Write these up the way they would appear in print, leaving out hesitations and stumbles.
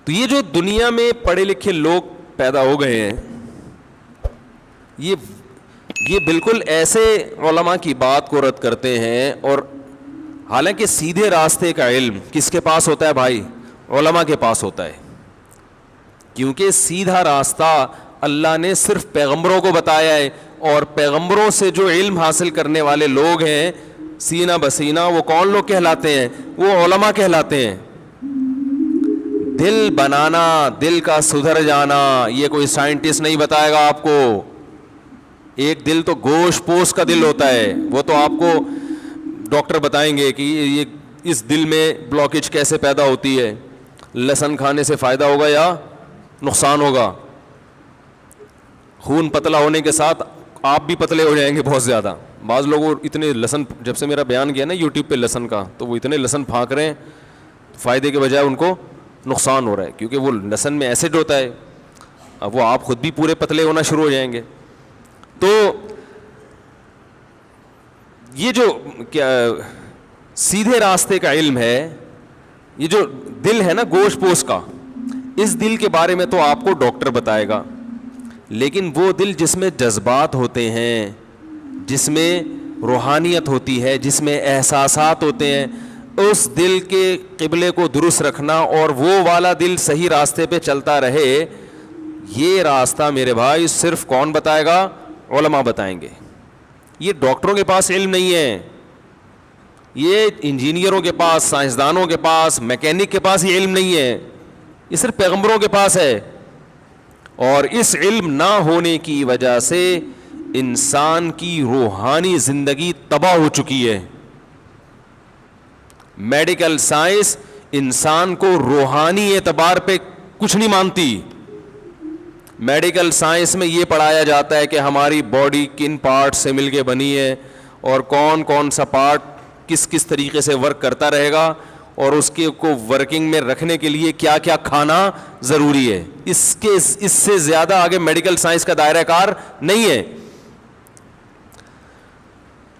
تو یہ جو دنیا میں پڑھے لکھے لوگ پیدا ہو گئے ہیں, یہ بالکل ایسے علماء کی بات کو رد کرتے ہیں, اور حالانکہ سیدھے راستے کا علم کس کے پاس ہوتا ہے بھائی؟ علماء کے پاس ہوتا ہے, کیونکہ سیدھا راستہ اللہ نے صرف پیغمبروں کو بتایا ہے, اور پیغمبروں سے جو علم حاصل کرنے والے لوگ ہیں سینہ بسینہ, وہ کون لوگ کہلاتے ہیں؟ وہ علماء کہلاتے ہیں. دل بنانا, دل کا سدھر جانا, یہ کوئی سائنٹسٹ نہیں بتائے گا آپ کو. ایک دل تو گوشت پوش کا دل ہوتا ہے, وہ تو آپ کو ڈاکٹر بتائیں گے کہ یہ اس دل میں بلاکیج کیسے پیدا ہوتی ہے, لہسن کھانے سے فائدہ ہوگا یا نقصان ہوگا. خون پتلا ہونے کے ساتھ آپ بھی پتلے ہو جائیں گے بہت زیادہ. بعض لوگوں اتنے لہسن, جب سے میرا بیان کیا نا یوٹیوب پہ لہسن کا, تو وہ اتنے لہسن پھانک رہے ہیں, فائدے کے بجائے ان کو نقصان ہو رہا ہے, کیونکہ وہ لہسن میں ایسڈ ہوتا ہے. اب وہ آپ خود بھی پورے پتلے ہونا شروع ہو جائیں گے. تو یہ جو کیا سیدھے راستے کا علم ہے, یہ جو دل ہے نا گوشت پوش کا, اس دل کے بارے میں تو آپ کو ڈاکٹر بتائے گا, لیکن وہ دل جس میں جذبات ہوتے ہیں, جس میں روحانیت ہوتی ہے, جس میں احساسات ہوتے ہیں, اس دل کے قبلے کو درست رکھنا اور وہ والا دل صحیح راستے پہ چلتا رہے, یہ راستہ میرے بھائی صرف کون بتائے گا؟ علماء بتائیں گے. یہ ڈاکٹروں کے پاس علم نہیں ہے, یہ انجینئروں کے پاس, سائنسدانوں کے پاس, میکینک کے پاس یہ علم نہیں ہے, یہ صرف پیغمبروں کے پاس ہے. اور اس علم نہ ہونے کی وجہ سے انسان کی روحانی زندگی تباہ ہو چکی ہے. میڈیکل سائنس انسان کو روحانی اعتبار پہ کچھ نہیں مانتی. میڈیکل سائنس میں یہ پڑھایا جاتا ہے کہ ہماری باڈی کن پارٹ سے مل کے بنی ہے, اور کون کون سا پارٹ کس کس طریقے سے ورک کرتا رہے گا, اور اس کے کو ورکنگ میں رکھنے کے لیے کیا کیا کھانا ضروری ہے. اس سے زیادہ آگے میڈیکل سائنس کا دائرہ کار نہیں ہے.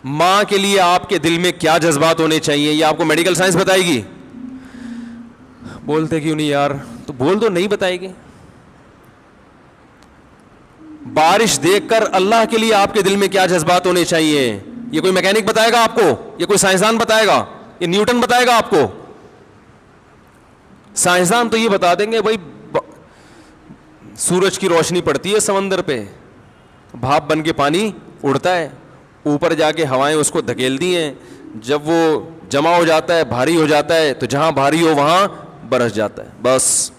ماں کے لیے آپ کے دل میں کیا جذبات ہونے چاہیے, یہ آپ کو میڈیکل سائنس بتائے گی؟ بولتے کیوں نہیں یار؟ تو بول دو, نہیں بتائے گی. بارش دیکھ کر اللہ کے لیے آپ کے دل میں کیا جذبات ہونے چاہیے, یہ کوئی میکینک بتائے گا آپ کو؟ یہ کوئی سائنسدان بتائے گا؟ یہ نیوٹن بتائے گا آپ کو؟ سائنسدان تو یہ بتا دیں گے بھائی سورج کی روشنی پڑتی ہے سمندر پہ, بھاپ بن کے پانی اڑتا ہے, اوپر جا کے ہوائیں اس کو دھکیلتی ہیں, جب وہ جمع ہو جاتا ہے, بھاری ہو جاتا ہے, تو جہاں بھاری ہو وہاں برس جاتا ہے. بس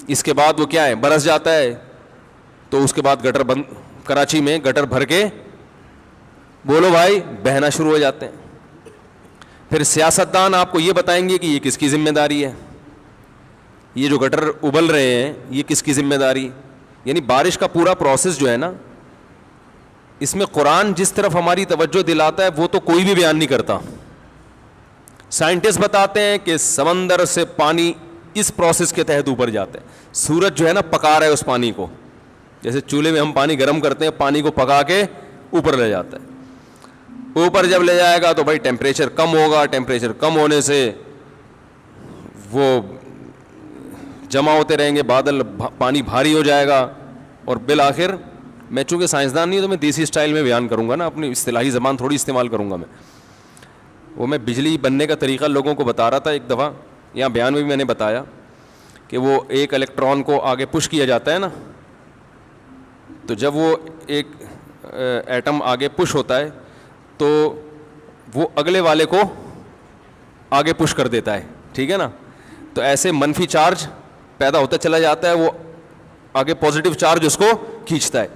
اس کے بعد وہ کیا ہے, برس جاتا ہے, تو اس کے بعد گٹر بند, کراچی میں گٹر بھر کے بولو بھائی بہنا شروع ہو جاتے ہیں. پھر سیاستدان آپ کو یہ بتائیں گے کہ یہ کس کی ذمہ داری ہے, یہ جو گٹر ابل رہے ہیں یہ کس کی ذمہ داری. یعنی بارش کا پورا پروسیس جو ہے نا, اس میں قرآن جس طرف ہماری توجہ دلاتا ہے وہ تو کوئی بھی بیان نہیں کرتا. سائنٹسٹ بتاتے ہیں کہ سمندر سے پانی اس پروسیس کے تحت اوپر جاتا ہے. سورج جو ہے نا پکا رہا ہے اس پانی کو, جیسے چولہے میں ہم پانی گرم کرتے ہیں, پانی کو پکا کے اوپر لے جاتا ہے. اوپر جب لے جائے گا تو بھائی ٹیمپریچر کم ہوگا, ٹیمپریچر کم ہونے سے وہ جمع ہوتے رہیں گے بادل, پانی بھاری ہو جائے گا, اور بالآخر میں چونکہ سائنسدان نہیں ہوں تو میں دیسی اسٹائل میں بیان کروں گا نا, اپنی اصطلاحی زبان تھوڑی استعمال کروں گا میں بجلی بننے کا طریقہ لوگوں کو بتا رہا تھا ایک دفعہ, یہاں بیان میں بھی میں نے بتایا کہ وہ ایک الیکٹران کو آگے پش کیا جاتا ہے نا, تو جب وہ ایک ایٹم آگے پش ہوتا ہے تو وہ اگلے والے کو آگے پش کر دیتا ہے, ٹھیک ہے نا. تو ایسے منفی چارج پیدا ہوتا چلا جاتا ہے, وہ آگے پازیٹیو چارج اس کو کھینچتا ہے.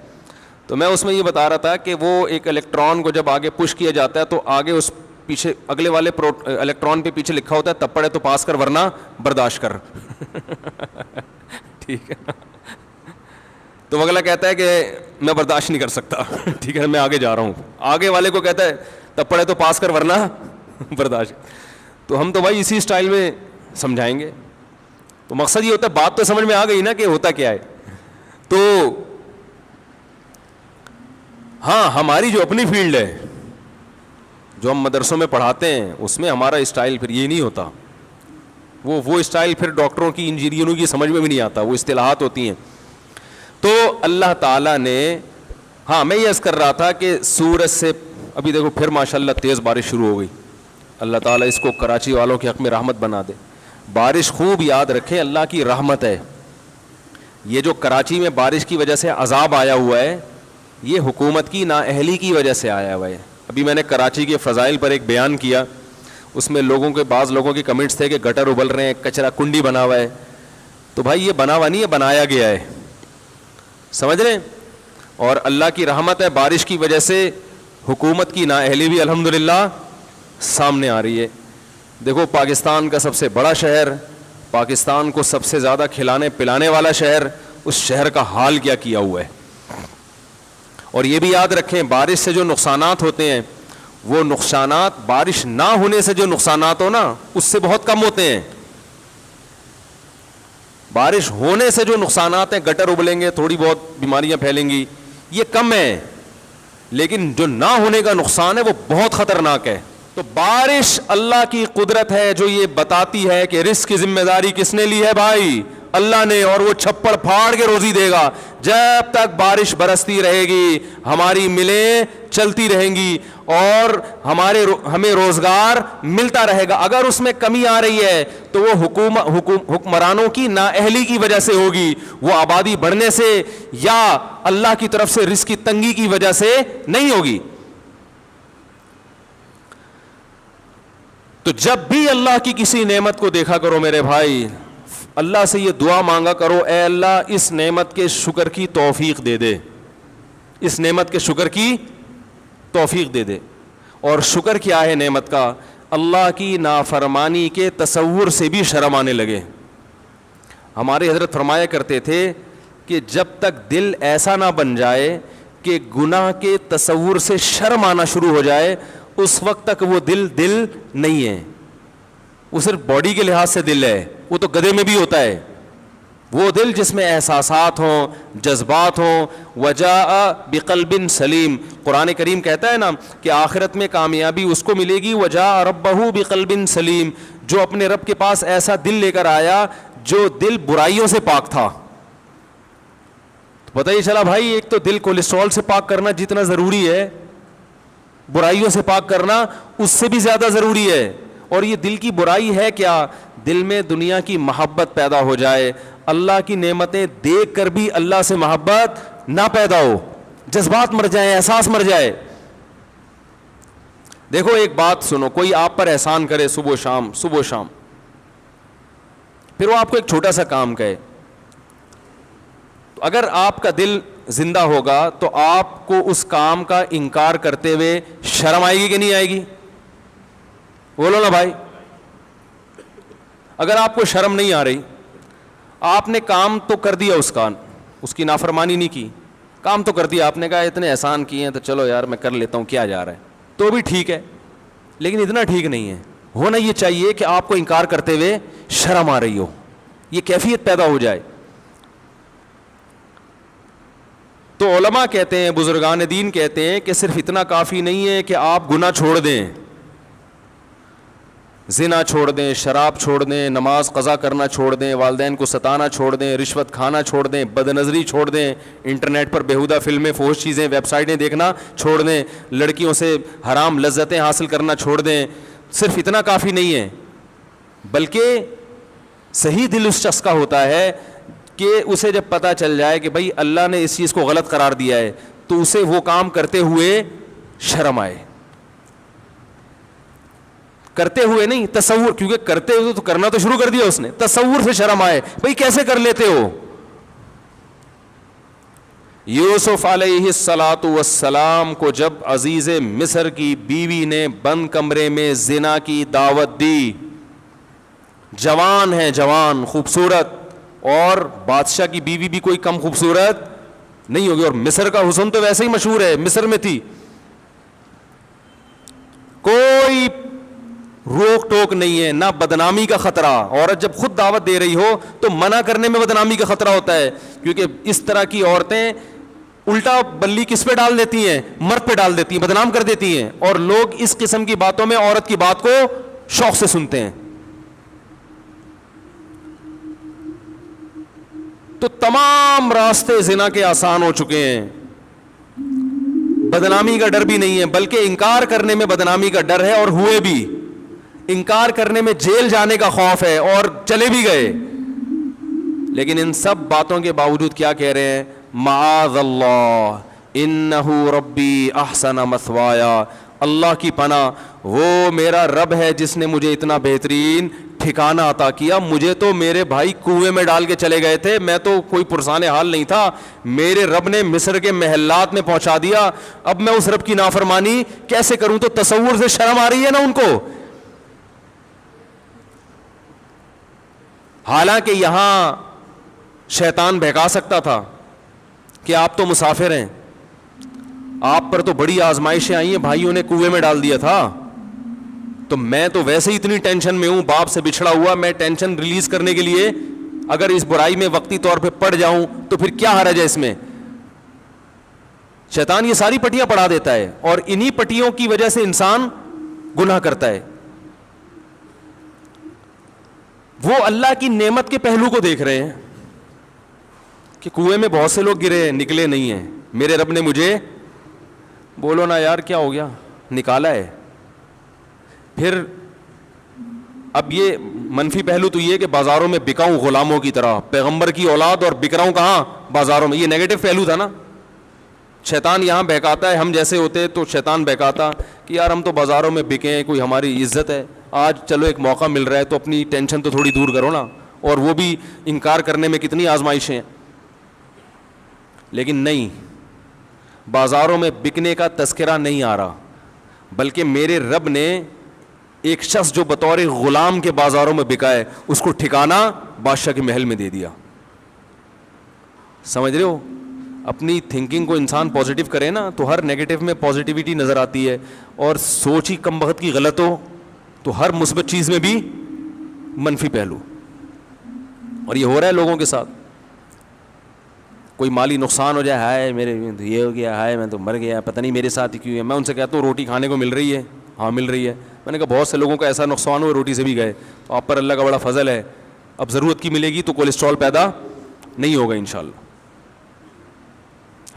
تو میں اس میں یہ بتا رہا تھا کہ وہ ایک الیکٹران کو جب آگے پش کیا جاتا ہے تو آگے اس پیچھے اگلے والے الیکٹران پہ پیچھے لکھا ہوتا ہے تب پڑھے تو پاس کر ورنہ برداشت کر. ٹھیک ہے, تو اگلا کہتا ہے کہ میں برداشت نہیں کر سکتا, ٹھیک ہے میں آگے جا رہا ہوں. آگے والے کو کہتا ہے تب پڑھے تو پاس کر ورنہ برداشت. تو ہم تو بھائی اسی اسٹائل میں سمجھائیں گے. تو مقصد یہ ہوتا ہے, بات تو سمجھ میں آ گئی نا کہ ہوتا کیا ہے. تو ہاں ہماری جو اپنی فیلڈ ہے جو ہم مدرسوں میں پڑھاتے ہیں اس میں ہمارا اسٹائل پھر یہ نہیں ہوتا. وہ اسٹائل پھر ڈاکٹروں کی انجینئروں کی سمجھ میں بھی نہیں آتا, وہ اصطلاحات ہوتی ہیں. تو اللہ تعالیٰ نے, ہاں میں یہ عرض کر رہا تھا کہ سورج سے ابھی دیکھو پھر ماشاءاللہ تیز بارش شروع ہو گئی. اللہ تعالیٰ اس کو کراچی والوں کے حق میں رحمت بنا دے. بارش خوب یاد رکھیں اللہ کی رحمت ہے. یہ جو کراچی میں بارش کی وجہ سے عذاب آیا ہوا ہے, یہ حکومت کی نااہلی کی وجہ سے آیا ہوا ہے. ابھی میں نے کراچی کے فضائل پر ایک بیان کیا, اس میں بعض لوگوں کے کمنٹس تھے کہ گٹر ابل رہے ہیں, کچرا کنڈی بنا ہوا ہے. تو بھائی یہ بنا ہوا نہیں ہے, بنایا گیا ہے, سمجھ رہے ہیں. اور اللہ کی رحمت ہے, بارش کی وجہ سے حکومت کی نااہلی بھی الحمدللہ سامنے آ رہی ہے. دیکھو پاکستان کا سب سے بڑا شہر, پاکستان کو سب سے زیادہ کھلانے پلانے والا شہر, اس شہر کا حال کیا کیا ہوا ہے. اور یہ بھی یاد رکھیں بارش سے جو نقصانات ہوتے ہیں, وہ نقصانات بارش نہ ہونے سے جو نقصانات ہو نا اس سے بہت کم ہوتے ہیں. بارش ہونے سے جو نقصانات ہیں, گٹر ابلیں گے, تھوڑی بہت بیماریاں پھیلیں گی, یہ کم ہے. لیکن جو نہ ہونے کا نقصان ہے وہ بہت خطرناک ہے. تو بارش اللہ کی قدرت ہے جو یہ بتاتی ہے کہ رزق کی ذمہ داری کس نے لی ہے بھائی, اللہ نے. اور وہ چھپڑ پھاڑ کے روزی دے گا. جب تک بارش برستی رہے گی ہماری ملیں چلتی رہیں گی اور ہمیں روزگار ملتا رہے گا. اگر اس میں کمی آ رہی ہے تو وہ حکمرانوں کی نااہلی کی وجہ سے ہوگی, وہ آبادی بڑھنے سے یا اللہ کی طرف سے رزق کی تنگی کی وجہ سے نہیں ہوگی. تو جب بھی اللہ کی کسی نعمت کو دیکھا کرو میرے بھائی, اللہ سے یہ دعا مانگا کرو, اے اللہ اس نعمت کے شکر کی توفیق دے دے, اس نعمت کے شکر کی توفیق دے دے. اور شکر کیا ہے نعمت کا؟ اللہ کی نافرمانی کے تصور سے بھی شرم آنے لگے. ہمارے حضرت فرمایا کرتے تھے کہ جب تک دل ایسا نہ بن جائے کہ گناہ کے تصور سے شرم آنا شروع ہو جائے, اس وقت تک وہ دل نہیں ہے. وہ صرف باڈی کے لحاظ سے دل ہے, وہ تو گدھے میں بھی ہوتا ہے. وہ دل جس میں احساسات ہوں, جذبات ہوں. وجاء بقلب سلیم, قرآن کریم کہتا ہے نا کہ آخرت میں کامیابی اس کو ملے گی. وجاء ربہ بقلب سلیم, جو اپنے رب کے پاس ایسا دل لے کر آیا جو دل برائیوں سے پاک تھا. تو پتہ ہی چلا بھائی, ایک تو دل کولیسٹرول سے پاک کرنا جتنا ضروری ہے, برائیوں سے پاک کرنا اس سے بھی زیادہ ضروری ہے. اور یہ دل کی برائی ہے کیا؟ دل میں دنیا کی محبت پیدا ہو جائے, اللہ کی نعمتیں دیکھ کر بھی اللہ سے محبت نہ پیدا ہو, جذبات مر جائیں, احساس مر جائے. دیکھو ایک بات سنو, کوئی آپ پر احسان کرے صبح و شام, پھر وہ آپ کو ایک چھوٹا سا کام کہے, تو اگر آپ کا دل زندہ ہوگا تو آپ کو اس کام کا انکار کرتے ہوئے شرم آئے گی کہ نہیں آئے گی؟ بولو نا بھائی. اگر آپ کو شرم نہیں آ رہی, آپ نے کام تو کر دیا, اس کی نافرمانی نہیں کی, کام تو کر دیا, آپ نے کہا اتنے احسان کیے ہیں تو چلو یار میں کر لیتا ہوں, کیا جا رہا ہے, تو بھی ٹھیک ہے. لیکن اتنا ٹھیک نہیں ہے. ہونا یہ چاہیے کہ آپ کو انکار کرتے ہوئے شرم آ رہی ہو, یہ کیفیت پیدا ہو جائے. تو علماء کہتے ہیں, بزرگان دین کہتے ہیں کہ صرف اتنا کافی نہیں ہے کہ آپ گناہ چھوڑ دیں, زنا چھوڑ دیں, شراب چھوڑ دیں, نماز قضا کرنا چھوڑ دیں, والدین کو ستانا چھوڑ دیں, رشوت کھانا چھوڑ دیں, بد نظری چھوڑ دیں, انٹرنیٹ پر بیہودہ فلمیں, فحش چیزیں, ویب سائٹیں دیکھنا چھوڑ دیں, لڑکیوں سے حرام لذتیں حاصل کرنا چھوڑ دیں. صرف اتنا کافی نہیں ہے, بلکہ صحیح دل اس شخص کا ہوتا ہے کہ اسے جب پتہ چل جائے کہ بھائی اللہ نے اس چیز کو غلط قرار دیا ہے, تو اسے وہ کام کرتے ہوئے شرم آئے. کرتے ہوئے نہیں, تصور, کیونکہ کرتے ہوئے تو کرنا تو شروع کر دیا اس نے, تصور سے شرم آئے, بھئی کیسے کر لیتے ہو. یوسف علیہ الصلاۃ والسلام کو جب عزیز مصر کی بیوی نے بند کمرے میں زنا کی دعوت دی, جوان ہے, جوان خوبصورت, اور بادشاہ کی بیوی بھی کوئی کم خوبصورت نہیں ہوگی, اور مصر کا حسن تو ویسے ہی مشہور ہے, مصر میں تھی, کوئی روک ٹوک نہیں ہے, نہ بدنامی کا خطرہ. عورت جب خود دعوت دے رہی ہو تو منع کرنے میں بدنامی کا خطرہ ہوتا ہے, کیونکہ اس طرح کی عورتیں الٹا بلی کس پہ ڈال دیتی ہیں؟ مرد پہ ڈال دیتی ہیں, بدنام کر دیتی ہیں, اور لوگ اس قسم کی باتوں میں عورت کی بات کو شوق سے سنتے ہیں. تو تمام راستے زنا کے آسان ہو چکے ہیں. بدنامی کا ڈر بھی نہیں ہے, بلکہ انکار کرنے میں بدنامی کا ڈر ہے, اور ہوئے بھی. انکار کرنے میں جیل جانے کا خوف ہے, اور چلے بھی گئے. لیکن ان سب باتوں کے باوجود کیا کہہ رہے ہیں؟ معاذ اللہ انہ ربی احسن مثوایا, اللہ کی پناہ, وہ میرا رب ہے جس نے مجھے اتنا بہترین ٹھکانہ عطا کیا. مجھے تو میرے بھائی کنویں میں ڈال کے چلے گئے تھے, میں تو کوئی پرسان حال نہیں تھا, میرے رب نے مصر کے محلات میں پہنچا دیا. اب میں اس رب کی نافرمانی کیسے کروں؟ تو تصور سے شرم آ رہی ہے نا ان کو. حالانکہ یہاں شیطان بہکا سکتا تھا کہ آپ تو مسافر ہیں, آپ پر تو بڑی آزمائشیں آئی ہیں, بھائیوں نے کنویں میں ڈال دیا تھا, تو میں تو ویسے ہی اتنی ٹینشن میں ہوں, باپ سے بچھڑا ہوا, میں ٹینشن ریلیز کرنے کے لیے اگر اس برائی میں وقتی طور پہ پڑ جاؤں تو پھر کیا حرج ہے اس میں. شیطان یہ ساری پٹیاں پڑھا دیتا ہے, اور انہی پٹیوں کی وجہ سے انسان گناہ کرتا ہے. وہ اللہ کی نعمت کے پہلو کو دیکھ رہے ہیں کہ کنویں میں بہت سے لوگ گرے ہیں, نکلے نہیں ہیں, میرے رب نے مجھے, بولو نا یار کیا ہو گیا, نکالا ہے. پھر اب یہ منفی پہلو تو یہ کہ بازاروں میں بکاؤں غلاموں کی طرح, پیغمبر کی اولاد, اور بک رہا ہوں کہاں؟ بازاروں میں. یہ نیگیٹو پہلو تھا نا. شیطان یہاں بہکاتا ہے, ہم جیسے ہوتے تو شیطان بہکاتا کہ یار ہم تو بازاروں میں بکیں, کوئی ہماری عزت ہے, آج چلو ایک موقع مل رہا ہے تو اپنی ٹینشن تو تھوڑی دور کرو نا. اور وہ بھی انکار کرنے میں کتنی آزمائشیں ہیں. لیکن نہیں, بازاروں میں بکنے کا تذکرہ نہیں آ رہا, بلکہ میرے رب نے ایک شخص جو بطور غلام کے بازاروں میں بکا ہے, اس کو ٹھکانہ بادشاہ کے محل میں دے دیا. سمجھ رہے ہو؟ اپنی تھنکنگ کو انسان پازیٹیو کرے نا تو ہر نیگیٹو میں پازیٹیوٹی نظر آتی ہے, اور سوچ ہی کم بخت کی غلط ہو تو ہر مثبت چیز میں بھی منفی پہلو. اور یہ ہو رہا ہے لوگوں کے ساتھ. کوئی مالی نقصان ہو جائے, ہائے میرے یہ ہو گیا, ہائے میں تو مر گیا, پتہ نہیں میرے ساتھ ہی کیوں ہے. میں ان سے کہتا ہوں روٹی کھانے کو مل رہی ہے؟ ہاں مل رہی ہے. میں نے کہا بہت سے لوگوں کا ایسا نقصان ہوا روٹی سے بھی گئے, تو آپ پر اللہ کا بڑا فضل ہے, اب ضرورت کی ملے گی تو کولیسٹرول پیدا نہیں ہوگا انشاءاللہ.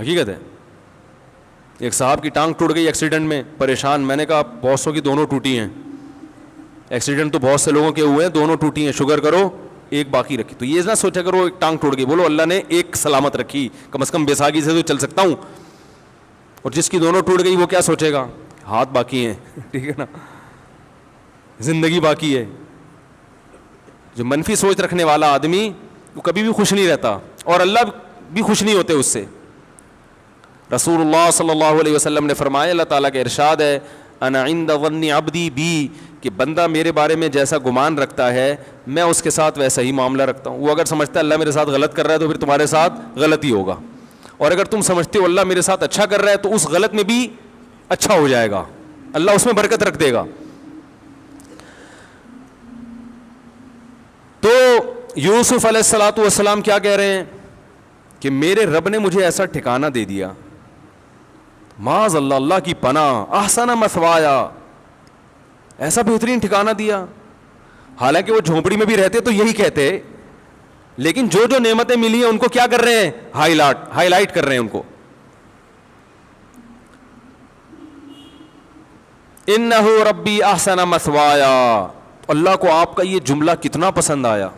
حقیقت ہے. ایک صاحب کی ٹانگ ٹوٹ گئی ایکسیڈنٹ میں, پریشان. میں نے کہا بہت سو کی دونوں ٹوٹی ہیں, ایکسیڈنٹ تو بہت سے لوگوں کے ہوئے ہیں, دونوں ٹوٹی ہیں, شکر کرو ایک باقی رکھی. تو یہ نہ سوچا کرو ایک ٹانگ ٹوٹ گئی, بولو اللہ نے ایک سلامت رکھی, کم از کم بیساگی سے تو چل سکتا ہوں. اور جس کی دونوں ٹوٹ گئی وہ کیا سوچے گا؟ ہاتھ باقی ہیں, ٹھیک ہے نا, زندگی باقی ہے. جو منفی سوچ رکھنے والا آدمی وہ کبھی بھی خوش نہیں رہتا, اور اللہ بھی خوش نہیں ہوتے اس سے. رسول اللہ صلی اللہ علیہ وسلم نے فرمایا, اللہ تعالیٰ کا ارشاد ہے, انا عند ظن عبدی بی, کہ بندہ میرے بارے میں جیسا گمان رکھتا ہے میں اس کے ساتھ ویسا ہی معاملہ رکھتا ہوں. وہ اگر سمجھتا ہے اللہ میرے ساتھ غلط کر رہا ہے تو پھر تمہارے ساتھ غلط ہی ہوگا, اور اگر تم سمجھتے ہو اللہ میرے ساتھ اچھا کر رہا ہے تو اس غلط میں بھی اچھا ہو جائے گا, اللہ اس میں برکت رکھ دے گا. تو یوسف علیہ الصلوۃ والسلام کیا کہہ رہے ہیں کہ میرے رب نے مجھے ایسا ٹھکانہ دے دیا, معاذ اللہ, اللہ کی پناہ, احسن مثوایا, ایسا بہترین ٹھکانہ دیا. حالانکہ وہ جھونپڑی میں بھی رہتے تو یہی کہتے, لیکن جو جو نعمتیں ملی ہیں ان کو کیا کر رہے ہیں؟ ہائی لائٹ کر رہے ہیں ان کو. انہ ربی احسن مثوایا. اللہ کو آپ کا یہ جملہ کتنا پسند آیا,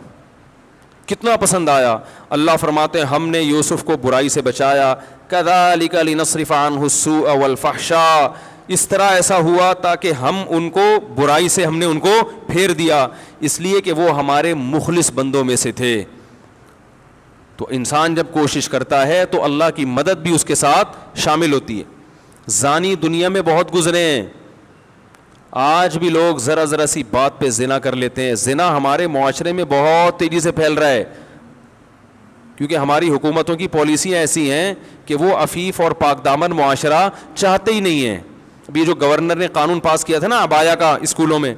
کتنا پسند آیا. اللہ فرماتے ہیں ہم نے یوسف کو برائی سے بچایا, کذالک لنصرف عنہ السوء والفحشاء, اس طرح ایسا ہوا تاکہ ہم ان کو برائی سے ہم نے ان کو پھیر دیا, اس لیے کہ وہ ہمارے مخلص بندوں میں سے تھے. تو انسان جب کوشش کرتا ہے تو اللہ کی مدد بھی اس کے ساتھ شامل ہوتی ہے. زانی دنیا میں بہت گزرے ہیں, آج بھی لوگ ذرا ذرا سی بات پہ زنا کر لیتے ہیں. زنا ہمارے معاشرے میں بہت تیزی سے پھیل رہا ہے, کیونکہ ہماری حکومتوں کی پالیسیاں ایسی ہیں کہ وہ عفیف اور پاک دامن معاشرہ چاہتے ہی نہیں ہیں. ابھی جو گورنر نے قانون پاس کیا تھا نا عبایا کا اسکولوں میں,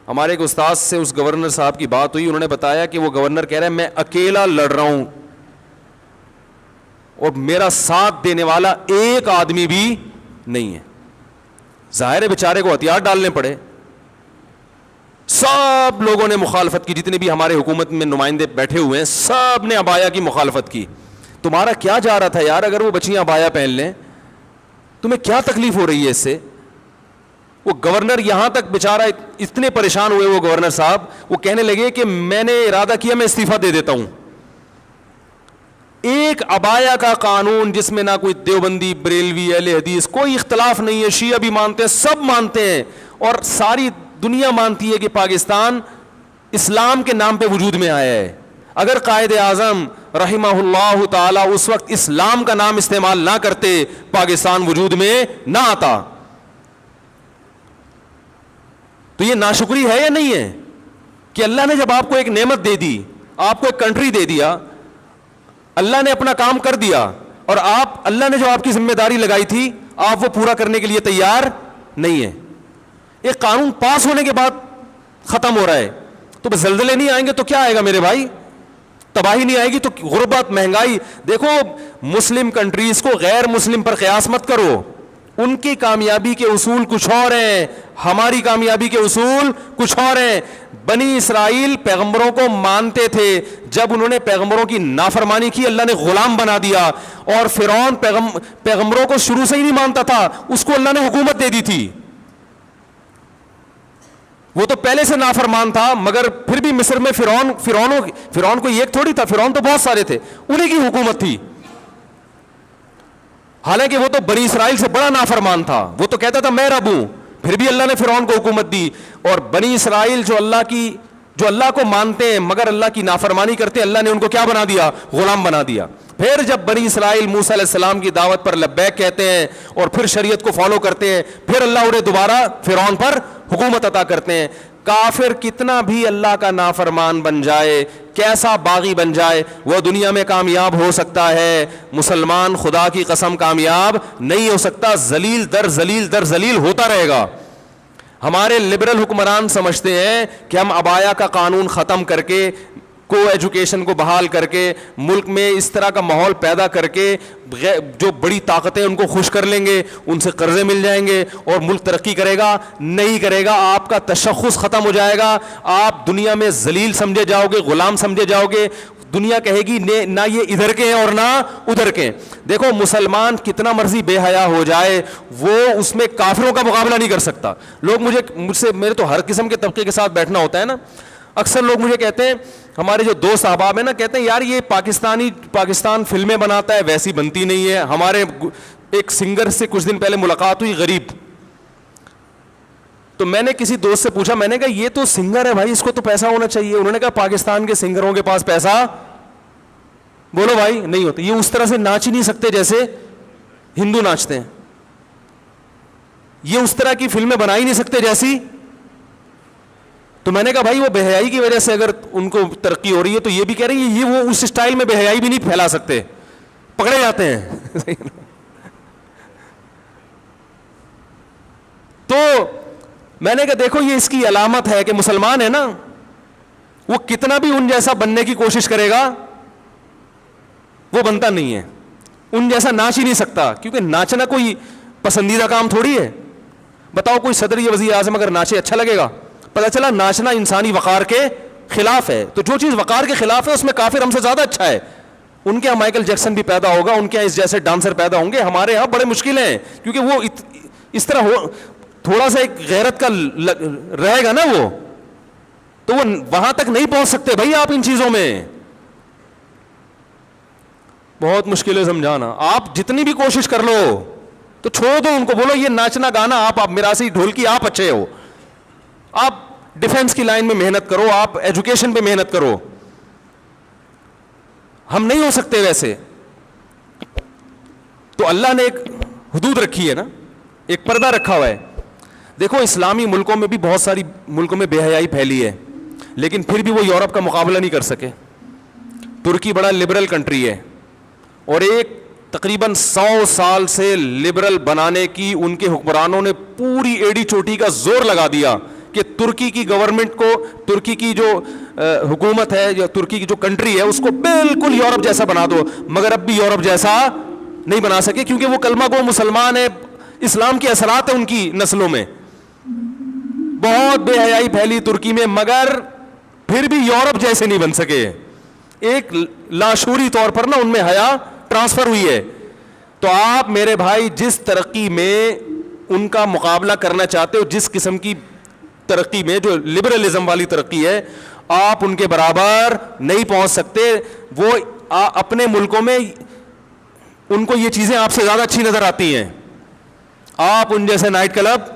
ہمارے ایک استاد سے اس گورنر صاحب کی بات ہوئی, انہوں نے بتایا کہ وہ گورنر کہہ رہا ہے میں اکیلا لڑ رہا ہوں اور میرا ساتھ دینے والا ایک آدمی بھی نہیں ہے. ظاہر ہے بیچارے کو ہتھیار ڈالنے پڑے, سب لوگوں نے مخالفت کی, جتنے بھی ہمارے حکومت میں نمائندے بیٹھے ہوئے ہیں سب نے عبایا کی مخالفت کی. تمہارا کیا جا رہا تھا یار, اگر وہ بچیاں عبایا پہن لیں تمہیں کیا تکلیف ہو رہی ہے اس سے؟ وہ گورنر یہاں تک بیچارہ اتنے پریشان ہوئے, وہ گورنر صاحب وہ کہنے لگے کہ میں نے ارادہ کیا میں استعفیٰ دے دیتا ہوں. ایک عبایا کا قانون جس میں نہ کوئی دیوبندی, بریلوی, اہل حدیث کوئی اختلاف نہیں ہے, شیعہ بھی مانتے ہیں, سب مانتے ہیں, اور ساری دنیا مانتی ہے کہ پاکستان اسلام کے نام پہ وجود میں آیا ہے. اگر قائد اعظم رحمہ اللہ تعالی اس وقت اسلام کا نام استعمال نہ کرتے پاکستان وجود میں نہ آتا. تو یہ ناشکری ہے یا نہیں ہے کہ اللہ نے جب آپ کو ایک نعمت دے دی, آپ کو ایک کنٹری دے دیا, اللہ نے اپنا کام کر دیا, اور آپ اللہ نے جو آپ کی ذمہ داری لگائی تھی آپ وہ پورا کرنے کے لیے تیار نہیں ہیں. ایک قانون پاس ہونے کے بعد ختم ہو رہا ہے, تو بس زلزلے نہیں آئیں گے تو کیا آئے گا میرے بھائی؟ تباہی نہیں آئے گی تو غربت, مہنگائی. دیکھو مسلم کنٹریز کو غیر مسلم پر قیاس مت کرو, ان کی کامیابی کے اصول کچھ اور ہیں, ہماری کامیابی کے اصول کچھ اور ہیں. بنی اسرائیل پیغمبروں کو مانتے تھے, جب انہوں نے پیغمبروں کی نافرمانی کی اللہ نے غلام بنا دیا, اور فرعون پیغمبروں کو شروع سے ہی نہیں مانتا تھا, اس کو اللہ نے حکومت دے دی تھی. وہ تو پہلے سے نافرمان تھا, مگر پھر بھی مصر میں فرعون کو ایک تھوڑی تھا, فرعون تو بہت سارے تھے, انہیں کی حکومت تھی. حالانکہ وہ تو بنی اسرائیل سے بڑا نافرمان تھا, وہ تو کہتا تھا میں رب ہوں, پھر بھی اللہ نے فرعون کو حکومت دی. اور بنی اسرائیل جو اللہ کو مانتے ہیں مگر اللہ کی نافرمانی کرتے ہیں, اللہ نے ان کو کیا بنا دیا؟ غلام بنا دیا. پھر جب بنی اسرائیل موسیٰ علیہ السلام کی دعوت پر لبیک کہتے ہیں اور پھر شریعت کو فالو کرتے ہیں, پھر اللہ انہیں دوبارہ فرعون پر حکومت عطا کرتے ہیں. کافر کتنا بھی اللہ کا نافرمان بن جائے, کیسا باغی بن جائے, وہ دنیا میں کامیاب ہو سکتا ہے, مسلمان خدا کی قسم کامیاب نہیں ہو سکتا, ذلیل در ذلیل در ذلیل ہوتا رہے گا. ہمارے لبرل حکمران سمجھتے ہیں کہ ہم عبایا کا قانون ختم کر کے, کو ایجوکیشن کو بحال کر کے, ملک میں اس طرح کا ماحول پیدا کر کے جو بڑی طاقتیں ان کو خوش کر لیں گے, ان سے قرضے مل جائیں گے اور ملک ترقی کرے گا. نہیں کرے گا, آپ کا تشخص ختم ہو جائے گا, آپ دنیا میں ذلیل سمجھے جاؤ گے, غلام سمجھے جاؤ گے. دنیا کہے گی نہ یہ ادھر کے ہیں اور نہ ادھر کے. دیکھو مسلمان کتنا مرضی بے حیا ہو جائے, وہ اس میں کافروں کا مقابلہ نہیں کر سکتا. لوگ مجھ سے میرے تو ہر قسم کے طبقے کے ساتھ بیٹھنا ہوتا ہے نا, اکثر لوگ مجھے کہتے ہیں, ہمارے جو دوست احباب ہیں نا, کہتے ہیں یار یہ پاکستان فلمیں بناتا ہے ویسی بنتی نہیں ہے. ہمارے ایک سنگر سے کچھ دن پہلے ملاقات ہوئی, غریب, تو میں نے کسی دوست سے پوچھا, میں نے کہا یہ تو سنگر ہے بھائی, اس کو تو پیسہ ہونا چاہیے. انہوں نے کہا پاکستان کے سنگروں کے پاس پیسہ, بولو بھائی, نہیں ہوتا. یہ اس طرح سے ناچ ہی نہیں سکتے جیسے ہندو ناچتے ہیں, یہ اس طرح کی فلمیں بنا ہی نہیں سکتے جیسی. تو میں نے کہا بھائی وہ بے حیائی کی وجہ سے اگر ان کو ترقی ہو رہی ہے تو یہ بھی کہہ رہی ہے یہ وہ اس اسٹائل میں بے حیائی بھی نہیں پھیلا سکتے, پکڑے جاتے ہیں. تو میں نے کہا دیکھو یہ اس کی علامت ہے کہ مسلمان ہے نا, وہ کتنا بھی ان جیسا بننے کی کوشش کرے گا وہ بنتا نہیں ہے, ان جیسا ناچ ہی نہیں سکتا, کیونکہ ناچنا کوئی پسندیدہ کام تھوڑی ہے. بتاؤ کوئی صدر یا وزیر اعظم اگر ناچے اچھا لگے گا؟ پتہ چلا ناچنا انسانی وقار کے خلاف ہے. تو جو چیز وقار کے خلاف ہے اس میں کافر ہم سے زیادہ اچھا ہے. ان کے یہاں مائیکل جیکسن بھی پیدا ہوگا, ان کے یہاں اس جیسے ڈانسر پیدا ہوں گے, ہمارے یہاں بڑے مشکل ہیں, کیونکہ وہ اس طرح ہو تھوڑا سا ایک غیرت کا رہے گا نا, وہ تو وہ وہاں تک نہیں پہنچ سکتے بھائی. آپ ان چیزوں میں بہت مشکل ہے سمجھانا. آپ جتنی بھی کوشش کر لو تو چھوڑ دو ان کو, بولو یہ ناچنا گانا آپ میراثی ڈھولکی آپ اچھے ہو, آپ ڈیفنس کی لائن میں محنت کرو, آپ ایجوکیشن پہ محنت کرو. ہم نہیں ہو سکتے ویسے. تو اللہ نے ایک حدود رکھی ہے نا, ایک پردہ رکھا ہوا ہے. دیکھو اسلامی ملکوں میں بھی بہت ساری ملکوں میں بے حیائی پھیلی ہے, لیکن پھر بھی وہ یورپ کا مقابلہ نہیں کر سکے. ترکی بڑا لبرل کنٹری ہے, اور ایک تقریباً 100 سال سے لبرل بنانے کی ان کے حکمرانوں نے پوری ایڑی چوٹی کا زور لگا دیا کہ ترکی کی گورنمنٹ کو, ترکی کی جو حکومت ہے یا ترکی کی جو کنٹری ہے اس کو بالکل یورپ جیسا بنا دو, مگر اب بھی یورپ جیسا نہیں بنا سکے, کیونکہ وہ کلمہ گو مسلمان ہے, اسلام کے اثرات ہیں ان کی نسلوں میں. بہت بے حیائی پھیلی ترکی میں, مگر پھر بھی یورپ جیسے نہیں بن سکے. ایک لاشعوری طور پر نا ان میں حیا ٹرانسفر ہوئی ہے. تو آپ میرے بھائی جس ترقی میں ان کا مقابلہ کرنا چاہتے ہو, جس قسم کی ترقی میں جو لبرلزم والی ترقی ہے, آپ ان کے برابر نہیں پہنچ سکتے. وہ اپنے ملکوں میں ان کو یہ چیزیں آپ سے زیادہ اچھی نظر آتی ہیں. آپ ان جیسے نائٹ کلب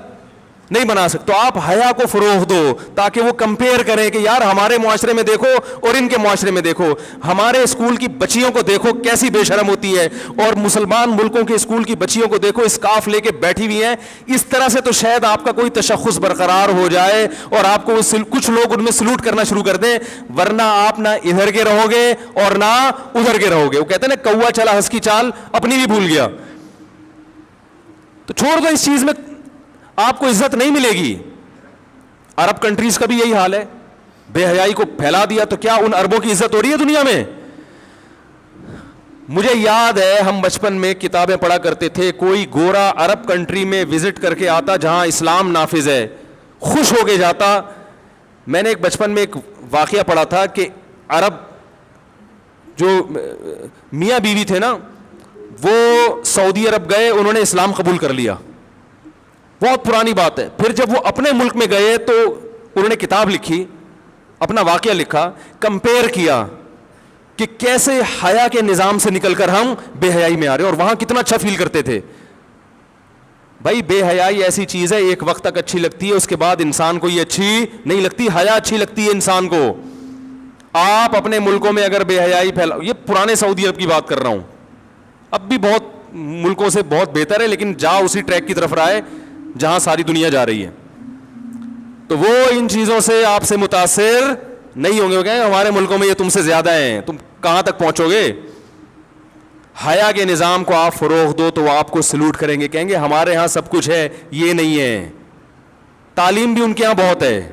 نہیں بنا سکتے. تو آپ حیا کو فروغ دو تاکہ وہ کمپیئر کریں کہ یار ہمارے معاشرے میں دیکھو اور ان کے معاشرے میں دیکھو, ہمارے اسکول کی بچیوں کو دیکھو کیسی بے شرم ہوتی ہے, اور مسلمان ملکوں کے اسکول کی بچیوں کو دیکھو اسکارف لے کے بیٹھی ہوئی ہیں. اس طرح سے تو شاید آپ کا کوئی تشخص برقرار ہو جائے اور آپ کو کچھ لوگ ان میں سلوٹ کرنا شروع کر دیں, ورنہ آپ نہ ادھر کے رہو گے اور نہ ادھر کے رہو گے. وہ کہتے ہیں نا کوا چلا ہنس کی چال اپنی بھی بھول گیا. تو چھوڑ دو اس چیز میں, آپ کو عزت نہیں ملے گی. عرب کنٹریز کا بھی یہی حال ہے, بے حیائی کو پھیلا دیا تو کیا ان عربوں کی عزت ہو رہی ہے دنیا میں؟ مجھے یاد ہے ہم بچپن میں کتابیں پڑھا کرتے تھے, کوئی گورا عرب کنٹری میں وزٹ کر کے آتا جہاں اسلام نافذ ہے, خوش ہو کے جاتا. میں نے ایک بچپن میں ایک واقعہ پڑھا تھا کہ عرب جو میاں بیوی تھے نا, وہ سعودی عرب گئے, انہوں نے اسلام قبول کر لیا, بہت پرانی بات ہے. پھر جب وہ اپنے ملک میں گئے تو انہوں نے کتاب لکھی, اپنا واقعہ لکھا, کمپیئر کیا کہ کیسے حیا کے نظام سے نکل کر ہم بے حیائی میں آ رہے ہیں, اور وہاں کتنا اچھا فیل کرتے تھے. بھائی بے حیائی ایسی چیز ہے ایک وقت تک اچھی لگتی ہے, اس کے بعد انسان کو یہ اچھی نہیں لگتی. حیا اچھی لگتی ہے انسان کو. آپ اپنے ملکوں میں اگر بے حیائی پھیلاؤ, یہ پرانے سعودی عرب کی بات کر رہا ہوں, اب بھی بہت ملکوں سے بہت بہتر ہے, لیکن جا اسی ٹریک کی طرف رہا ہے جہاں ساری دنیا جا رہی ہے. تو وہ ان چیزوں سے آپ سے متاثر نہیں ہوں گے, کہ ہمارے ملکوں میں یہ تم سے زیادہ ہیں, تم کہاں تک پہنچو گے. حیا کے نظام کو آپ فروغ دو تو وہ آپ کو سلوٹ کریں گے, کہیں گے ہمارے ہاں سب کچھ ہے, یہ نہیں ہے. تعلیم بھی ان کے ہاں بہت ہے.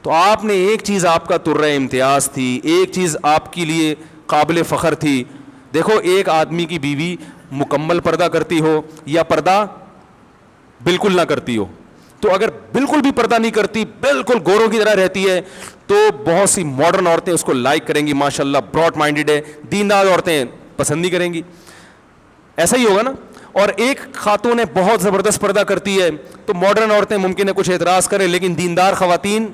تو آپ نے ایک چیز آپ کا ترہ امتیاز تھی, ایک چیز آپ کے لیے قابل فخر تھی. دیکھو ایک آدمی کی بیوی مکمل پردہ کرتی ہو یا پردہ بالکل نہ کرتی ہو, تو اگر بالکل بھی پردہ نہیں کرتی, بالکل گوروں کی طرح رہتی ہے, تو بہت سی ماڈرن عورتیں اس کو لائک کریں گی, ماشاءاللہ براڈ مائنڈیڈ ہے. دیندار عورتیں پسند نہیں کریں گی. ایسا ہی ہوگا نا. اور ایک خاتون بہت زبردست پردہ کرتی ہے, تو ماڈرن عورتیں ممکن ہے کچھ اعتراض کریں, لیکن دیندار خواتین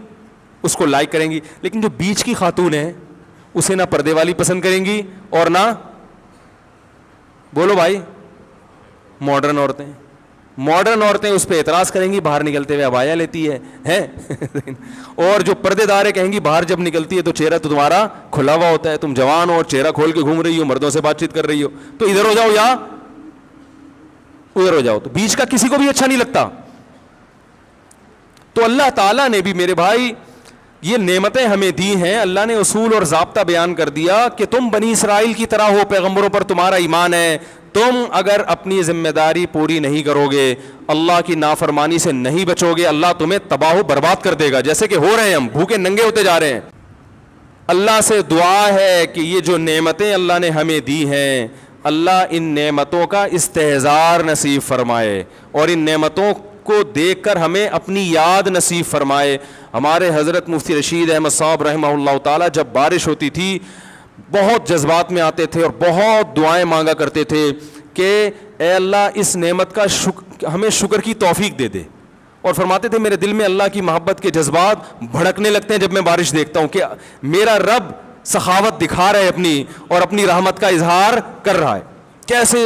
اس کو لائک کریں گی. لیکن جو بیچ کی خاتون ہے اسے نہ پردے والی پسند کریں گی اور نہ, بولو بھائی, ماڈرن عورتیں. ماڈرن عورتیں اس پہ اعتراض کریں گی, باہر نکلتے ہوئے عبایا لیتی ہے اور جو پردے دار ہے کہیں گی باہر جب نکلتی ہے تو چہرہ تو تمہارا کھلا ہوا ہوتا ہے, تم جوان ہو اور چہرہ کھول کے گھوم رہی ہو, مردوں سے بات چیت کر رہی ہو, تو ادھر ہو جاؤ یا ادھر ہو جاؤ. تو بیچ کا کسی کو بھی اچھا نہیں لگتا. تو اللہ تعالیٰ نے بھی میرے بھائی یہ نعمتیں ہمیں دی ہیں, اللہ نے اصول اور ضابطہ بیان کر دیا کہ تم بنی اسرائیل کی طرح ہو, پیغمبروں پر تمہارا ایمان ہے, تم اگر اپنی ذمہ داری پوری نہیں کرو گے, اللہ کی نافرمانی سے نہیں بچو گے, اللہ تمہیں تباہ و برباد کر دے گا, جیسے کہ ہو رہے ہیں, ہم بھوکے ننگے ہوتے جا رہے ہیں. اللہ سے دعا ہے کہ یہ جو نعمتیں اللہ نے ہمیں دی ہیں, اللہ ان نعمتوں کا استحضار نصیب فرمائے, اور ان نعمتوں کو دیکھ کر ہمیں اپنی یاد نصیب فرمائے. ہمارے حضرت مفتی رشید احمد صاحب رحمہ اللہ تعالی جب بارش ہوتی تھی بہت جذبات میں آتے تھے اور بہت دعائیں مانگا کرتے تھے کہ اے اللہ اس نعمت کا ہمیں شکر کی توفیق دے دے, اور فرماتے تھے میرے دل میں اللہ کی محبت کے جذبات بھڑکنے لگتے ہیں جب میں بارش دیکھتا ہوں کہ میرا رب سخاوت دکھا رہا ہے اپنی, اور اپنی رحمت کا اظہار کر رہا ہے. کیسے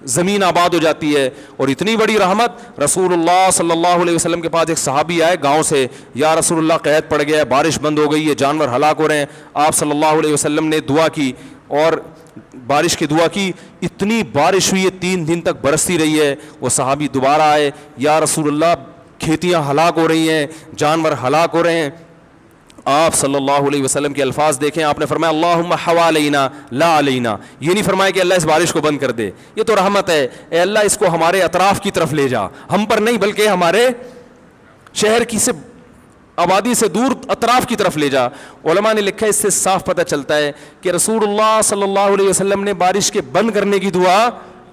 زمین آباد ہو جاتی ہے. اور اتنی بڑی رحمت, رسول اللہ صلی اللہ علیہ وسلم کے پاس ایک صحابی آئے گاؤں سے, یا رسول اللہ قحط پڑ گیا ہے, بارش بند ہو گئی ہے, جانور ہلاک ہو رہے ہیں. آپ صلی اللہ علیہ وسلم نے دعا کی اور بارش کی دعا کی, اتنی بارش ہوئی ہے 3 دن تک برستی رہی ہے. وہ صحابی دوبارہ آئے, یا رسول اللہ کھیتیاں ہلاک ہو رہی ہیں, جانور ہلاک ہو رہے ہیں. آپ صلی اللہ علیہ وسلم کے الفاظ دیکھیں, آپ نے فرمایا اللہم حوالینا لا علینا. یہ نہیں فرمایا کہ اللہ اس بارش کو بند کر دے, یہ تو رحمت ہے, اے اللہ اس کو ہمارے اطراف کی طرف لے جا, ہم پر نہیں بلکہ ہمارے شہر کی سے آبادی سے دور اطراف کی طرف لے جا. علماء نے لکھا ہے اس سے صاف پتہ چلتا ہے کہ رسول اللہ صلی اللہ علیہ وسلم نے بارش کے بند کرنے کی دعا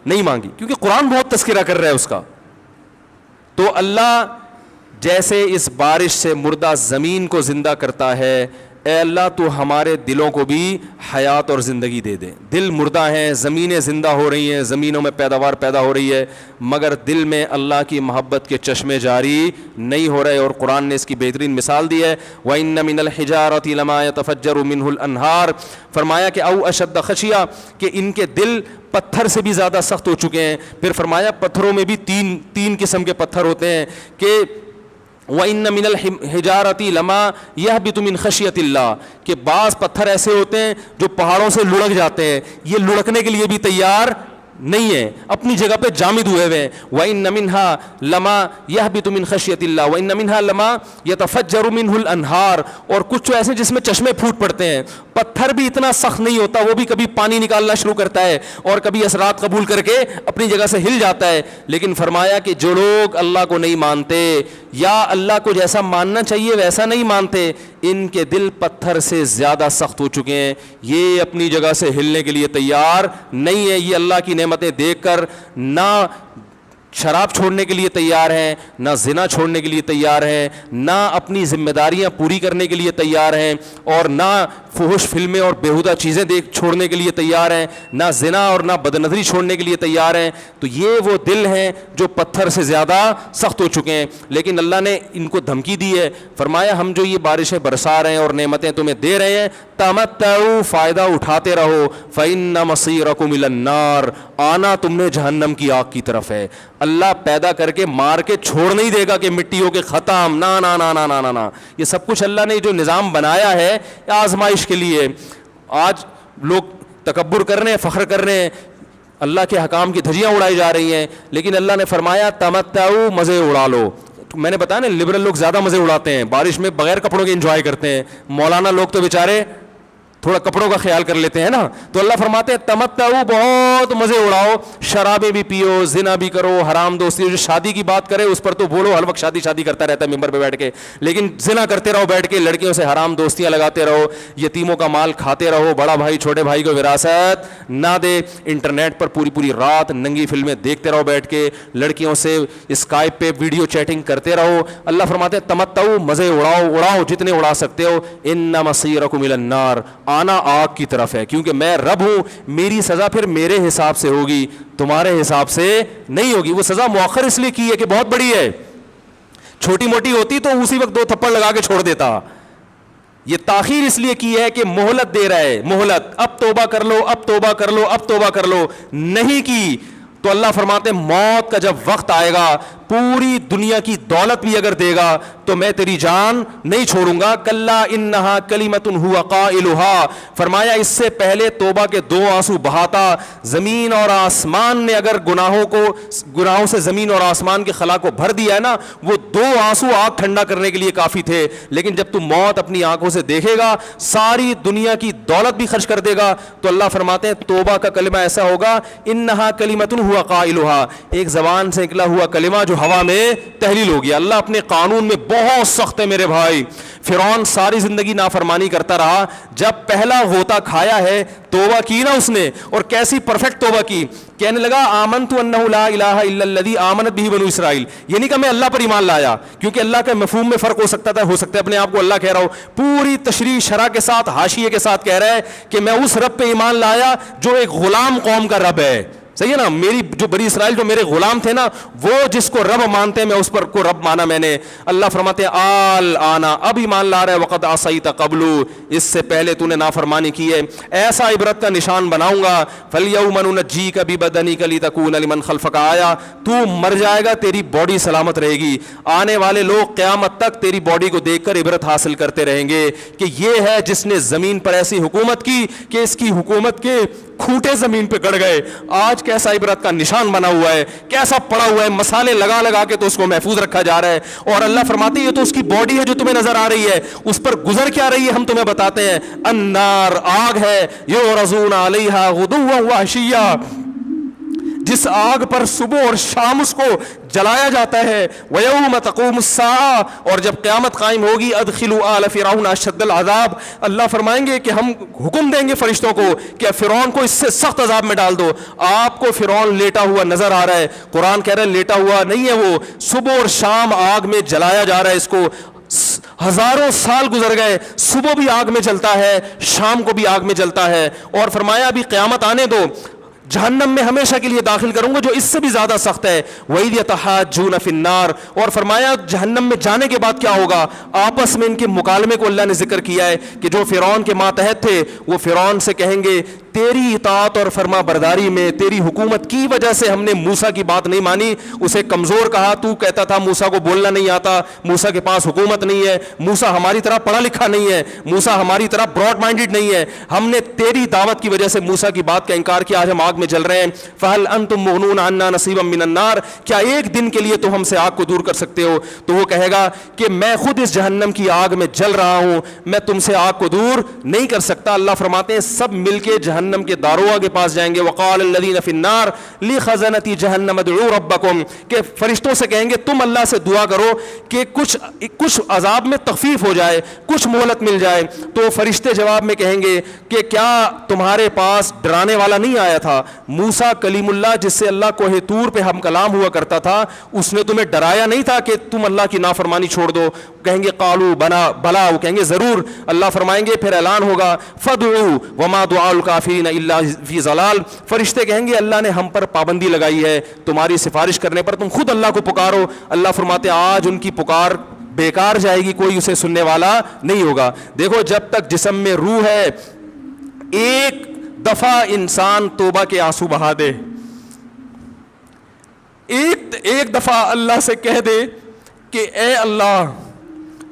نہیں مانگی, کیونکہ قرآن بہت تذکرہ کر رہا ہے اس کا. تو اللہ جیسے اس بارش سے مردہ زمین کو زندہ کرتا ہے، اے اللہ تو ہمارے دلوں کو بھی حیات اور زندگی دے دے. دل مردہ ہیں، زمینیں زندہ ہو رہی ہیں، زمینوں میں پیداوار پیدا ہو رہی ہے، مگر دل میں اللہ کی محبت کے چشمے جاری نہیں ہو رہے. اور قرآن نے اس کی بہترین مثال دی ہے، وَإِنَّ مِنَ الْحِجَارَةِ لَمَا يَتَفَجَّرُ مِنْهُ الْأَنْهَارُ. فرمایا کہ او اشد خشیہ، کہ ان کے دل پتھر سے بھی زیادہ سخت ہو چکے ہیں. پھر فرمایا پتھروں میں بھی تین قسم کے پتھر ہوتے ہیں کہ وَإِنَّ مِنَ الْحِجَارَةِ لَمَا يَهْبِطُ مِنْ خَشْيَةِ اللَّهِ، کہ بعض پتھر ایسے ہوتے ہیں جو پہاڑوں سے لڑک جاتے ہیں، یہ لڑکنے کے لیے بھی تیار نہیں ہے، اپنی جگہ پہ جامد ہوئے ہوئے. وَإِنَّ مِنْهَا لَمَا يَهْبِطُ مِنْ خَشْيَةِ اللَّهِ وَإِنَّ مِنْهَا لَمَا يَتَفَجَّرُ مِنْهُ الْأَنْهَارُ. اور کچھ ایسے جس میں چشمے پھوٹ پڑتے ہیں. پتھر بھی اتنا سخت نہیں ہوتا، وہ بھی کبھی پانی نکالنا شروع کرتا ہے اور کبھی اثرات قبول کر کے اپنی جگہ سے ہل جاتا ہے. لیکن فرمایا کہ جو لوگ اللہ کو نہیں مانتے یا اللہ کو جیسا ماننا چاہیے ویسا نہیں مانتے، ان کے دل پتھر سے زیادہ سخت ہو چکے ہیں، یہ اپنی جگہ سے ہلنے کے لیے تیار نہیں ہے. یہ اللہ کی نعمتیں دیکھ کر نہ شراب چھوڑنے کے لیے تیار ہیں، نہ زنا چھوڑنے کے لیے تیار ہیں، نہ اپنی ذمہ داریاں پوری کرنے کے لیے تیار ہیں، اور نہ فحش فلمیں اور بیہودہ چیزیں چھوڑنے کے لیے تیار ہیں، نہ زنا اور نہ بدنظری چھوڑنے کے لیے تیار ہیں. تو یہ وہ دل ہیں جو پتھر سے زیادہ سخت ہو چکے ہیں. لیکن اللہ نے ان کو دھمکی دی ہے، فرمایا ہم جو یہ بارشیں برسا رہے ہیں اور نعمتیں تمہیں دے رہے ہیں، تمتعوا، فائدہ اٹھاتے رہو، فإن مصیرکم الی النار، آنا تم نے جہنم کی آگ کی طرف ہے. اللہ پیدا کر کے مار کے چھوڑ نہیں دے گا کہ مٹی ہو کے ختم، نا نا نا نا نا نا. یہ سب کچھ اللہ نے جو نظام بنایا ہے آزمائش کے لیے. آج لوگ تکبر کر رہے ہیں، فخر کر رہے ہیں، اللہ کے حکام کی دھجیاں اڑائی جا رہی ہیں، لیکن اللہ نے فرمایا تمتعوا، مزے اڑا لو. میں نے بتایا نا لبرل لوگ زیادہ مزے اڑاتے ہیں، بارش میں بغیر کپڑوں کے انجوائے کرتے ہیں. مولانا لوگ تو بیچارے تھوڑا کپڑوں کا خیال کر لیتے ہیں نا. تو اللہ فرماتے ہیں تمتعوا، بہت مزے اڑاؤ، شرابیں بھی پیو، زنا بھی کرو، حرام دوستی. جو شادی کی بات کرے اس پر تو بولو، ہر وقت شادی شادی کرتا رہتا ہے ممبر پہ بیٹھ کے، لیکن زنا کرتے رہو بیٹھ کے، لڑکیوں سے حرام دوستیاں لگاتے رہو، یتیموں کا مال کھاتے رہو، بڑا بھائی چھوٹے بھائی کو وراثت نہ دے، انٹرنیٹ پر پوری رات ننگی فلمیں دیکھتے رہو بیٹھ کے، لڑکیوں سے اسکائپ پہ ویڈیو چیٹنگ کرتے رہو. اللہ فرماتے ہیں تمتعوا، مزے اڑاؤ جتنے اڑا سکتے ہو. ان مصیرکم الی النار، آنا آگ کی طرف ہے، کیونکہ میں رب ہوں، میری سزا پھر میرے حساب سے ہوگی، تمہارے حساب سے نہیں ہوگی. وہ سزا مؤخر اس لیے کی ہے کہ بہت بڑی ہے، چھوٹی موٹی ہوتی تو اسی وقت 2 تھپڑ لگا کے چھوڑ دیتا. یہ تاخیر اس لیے کی ہے کہ مہلت دے رہا ہے، مہلت، اب توبہ کر لو، اب توبہ کر لو، اب توبہ کر لو. نہیں کی تو اللہ فرماتے ہیں موت کا جب وقت آئے گا، پوری دنیا کی دولت بھی اگر دے گا تو میں تیری جان نہیں چھوڑوں گا. کلا انہا کلمۃ ہوا قائلھا، فرمایا اس سے پہلے توبہ کے 2 آنسو بہاتا. زمین اور آسمان نے اگر گناہوں سے زمین اور آسمان کے خلا کو بھر دیا ہے نا، وہ 2 آنسو آگ ٹھنڈا کرنے کے لیے کافی تھے. لیکن جب تم موت اپنی آنکھوں سے دیکھے گا، ساری دنیا کی دولت بھی خرچ کر دے گا، تو اللہ فرماتے ہیں توبہ کا کلمہ ایسا ہوگا، انہا کلمۃ ہوا قائلھا، ایک زبان سے نکلا ہوا کلمہ جو ہوا میں تحلیل ہو گیا. اللہ اپنے قانون میں بہت سخت ہے میرے بھائی. فرعون ساری زندگی نافرمانی کرتا رہا، جب پہلا غوطہ کھایا ہے توبہ کی نا اس نے، اور کیسی پرفیکٹ توبہ کی. کہنے لگا آمنت انہ لا الہ الا الذی آمنت بہ بنو اسرائیل، یہ نہیں کہ میں اللہ پر ایمان لایا، کیونکہ اللہ کے مفہوم میں فرق ہو سکتا ہے اپنے آپ کو اللہ کہہ رہا ہو. پوری تشریح شرح کے ساتھ، حاشیے کے ساتھ کہہ رہا ہے کہ میں اس رب پہ ایمان لایا جو ایک غلام قوم کا رب ہے. صحیح ہے نا، میری جو بنی اسرائیل جو میرے غلام تھے نا، وہ جس کو رب مانتے ہیں میں اس پر کو رب مانا میں نے. اللہ فرماتے ہیں آل آنا، اب ایمان لا رہا ہے، وقد عصیت قبل، اس سے پہلے تو نے نافرمانی کی ہے، ایسا عبرت کا نشان بناؤں گا. فالیوم ننجیک ببدنک لتکون لمن خلفک آیا، تو مر جائے گا تیری باڈی سلامت رہے گی، آنے والے لوگ قیامت تک تیری باڈی کو دیکھ کر عبرت حاصل کرتے رہیں گے کہ یہ ہے جس نے زمین پر ایسی حکومت کی کہ اس کی حکومت کے کھوٹے زمین پہ گڑ گئے. آج کیسا عبرت کا نشان بنا ہوا ہے، کیسا پڑا ہوا ہے، مسالے لگا لگا کے تو اس کو محفوظ رکھا جا رہا ہے. اور اللہ فرماتے ہیں یہ تو اس کی باڈی ہے جو تمہیں نظر آ رہی ہے، اس پر گزر کیا رہی ہے ہم تمہیں بتاتے ہیں. النار، آگ ہے، یعرضون علیہا غدوا وعشیا، جس آگ پر صبح اور شام اس کو جلایا جاتا ہے. وَيَوْمَ تَقُومُ السَّاعَةُ اور جب قیامت قائم ہوگی أَدْخِلُوا آلَ فِرْعَوْنَ أَشَدَّ الْعَذَابِ اللہ فرمائیں گے کہ ہم حکم دیں گے فرشتوں کو کہ فرعون کو اس سے سخت عذاب میں ڈال دو. آپ کو فرعون لیٹا ہوا نظر آ رہا ہے, قرآن کہہ رہا ہے لیٹا ہوا نہیں ہے, وہ صبح اور شام آگ میں جلایا جا رہا ہے. اس کو ہزاروں سال گزر گئے, صبح بھی آگ میں جلتا ہے, شام کو بھی آگ میں جلتا ہے. اور فرمایا ابھی قیامت آنے دو, جہنم میں ہمیشہ کے لیے داخل کروں گا جو اس سے بھی زیادہ سخت ہے. وَإِذْ يَتَحَاجُّونَ فِي النَّارِ اور فرمایا جہنم میں جانے کے بعد کیا ہوگا, آپس میں ان کے مکالمے کو اللہ نے ذکر کیا ہے کہ جو فرعون کے ماتحت تھے وہ فرعون سے کہیں گے تیری اطاعت اور فرما برداری میں, تیری حکومت کی وجہ سے ہم نے موسیٰ کی بات نہیں مانی, اسے کمزور کہا, تو کہتا تھا موسیٰ کو بولنا نہیں آتا, موسیٰ کے پاس حکومت نہیں ہے, موسیٰ ہماری طرح پڑھا لکھا نہیں ہے, موسیٰ ہماری طرح براڈ مائنڈڈ نہیں ہے, ہم نے تیری دعوت کی وجہ سے موسیٰ کی بات کا انکار کیا, آج ہم آگ میں جل رہے ہیں. فَهَلْ أَنْتُمْ مُغْنُونَ عَنَّا نَصِيبًا مِّنَ النَّارِ کیا ایک دن کے لیے تو ہم سے آگ کو دور کر سکتے ہو. تو وہ کہے گا کہ میں خود اس جہنم کی آگ میں جل رہا ہوں, میں تم سے آگ کو دور نہیں کر سکتا. اللہ فرماتے ہیں سب مل کے جہنم کے داروغ کے پاس جائیں گے. وقال الذین فی النار لخزنۃ جہنم ادعوا ربکم کہ فرشتوں سے کہیں گے تم اللہ سے دعا کرو کہ کچھ عذاب میں تخفیف ہو جائے, کچھ مہلت مل جائے. تو فرشتے جواب میں کہیں گے کہ کیا تمہارے پاس ڈرانے والا نہیں آیا تھا, موسیٰ کلیم اللہ جس سے اللہ کوہ طور پہ ہم کلام ہوا کرتا تھا, اس نے تمہیں ڈرایا نہیں تھا کہ تم اللہ کی نافرمانی چھوڑ دو. کہیں گے قالوا بلا, وہ کہیں گے ضرور. اللہ فرمائیں گے پھر اعلان ہوگا فادعوا وما دعاء الکافرین الا فی ضلال, فرشتے کہیں گے اللہ نے ہم پر پابندی لگائی ہے تمہاری سفارش کرنے پر, تم خود اللہ کو پکارو. اللہ فرماتے آج ان کی پکار بیکار جائے گی, کوئی اسے سننے والا نہیں ہوگا. دیکھو جب تک جسم میں روح ہے, ایک دفعہ انسان توبہ کے آنسو بہا دے, ایک دفعہ اللہ سے کہہ دے کہ اے اللہ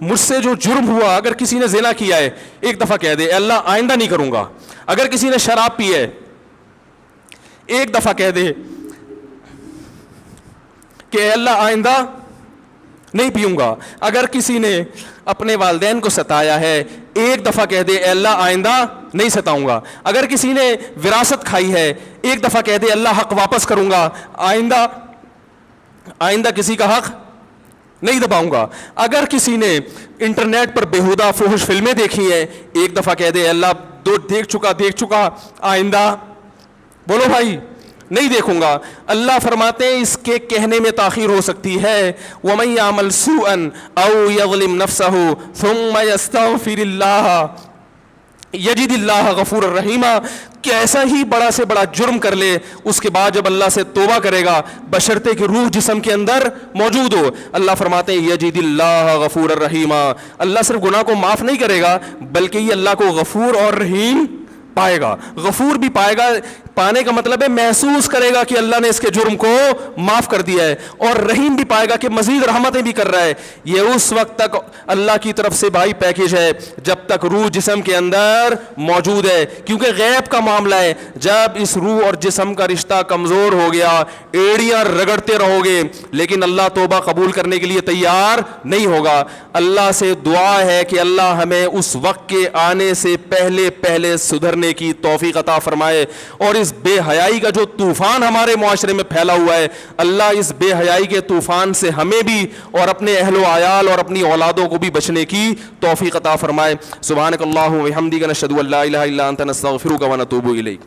مجھ سے جو جرم ہوا, اگر کسی نے زنا کیا ہے ایک دفعہ کہہ دے اے اللہ آئندہ نہیں کروں گا. اگر کسی نے شراب پی ہے ایک دفعہ کہہ دے کہ اے اللہ آئندہ نہیں پیوں گا. اگر کسی نے اپنے والدین کو ستایا ہے ایک دفعہ کہہ دے اے اللہ آئندہ نہیں ستاؤں گا. اگر کسی نے وراثت کھائی ہے ایک دفعہ کہہ دے اللہ حق واپس کروں گا, آئندہ کسی کا حق نہیں دباؤں گا. اگر کسی نے انٹرنیٹ پر بیہودہ فحش فلمیں دیکھی ہیں ایک دفعہ کہہ دے اللہ دیکھ چکا آئندہ بولو بھائی نہیں دیکھوں گا. اللہ فرماتے ہیں اس کے کہنے میں تاخیر ہو سکتی ہے. وَمَن يَعْمَلْ سُوءًا أَوْ يَظْلِمْ نَفْسَهُ ثُمَّ يَسْتَغْفِرِ اللَّهَ یجد اللہ غفور الرحیمہ کہ ایسا ہی بڑا سے بڑا جرم کر لے, اس کے بعد جب اللہ سے توبہ کرے گا بشرطے کہ روح جسم کے اندر موجود ہو, اللہ فرماتے ہیں یجد اللہ غفور الرحیمہ, اللہ صرف گناہ کو معاف نہیں کرے گا بلکہ یہ اللہ کو غفور اور رحیم پائے گا. غفور بھی پائے گا, پانے کا مطلب ہے محسوس کرے گا کہ اللہ نے اس کے جرم کو معاف کر دیا ہے, اور رحیم بھی پائے گا کہ مزید رحمتیں بھی کر رہا ہے. یہ اس وقت تک اللہ کی طرف سے بھائی پیکیج ہے جب تک روح جسم کے اندر موجود ہے, کیونکہ غیب کا معاملہ ہے. جب اس روح اور جسم کا رشتہ کمزور ہو گیا ایڑیاں رگڑتے رہو گے لیکن اللہ توبہ قبول کرنے کے لیے تیار نہیں ہوگا. اللہ سے دعا ہے کہ اللہ ہمیں اس وقت کے آنے سے پہلے سدھرنے کی توفیق عطا فرمائے, اور اس بے حیائی کا جو طوفان ہمارے معاشرے میں پھیلا ہوا ہے اللہ اس بے حیائی کے طوفان سے ہمیں بھی اور اپنے اہل و عیال اور اپنی اولادوں کو بھی بچنے کی توفیق عطا فرمائے. سبحانک اللہم و بحمدک نشہد ان لا الہ الا انت نستغفرک و نتوب الیک.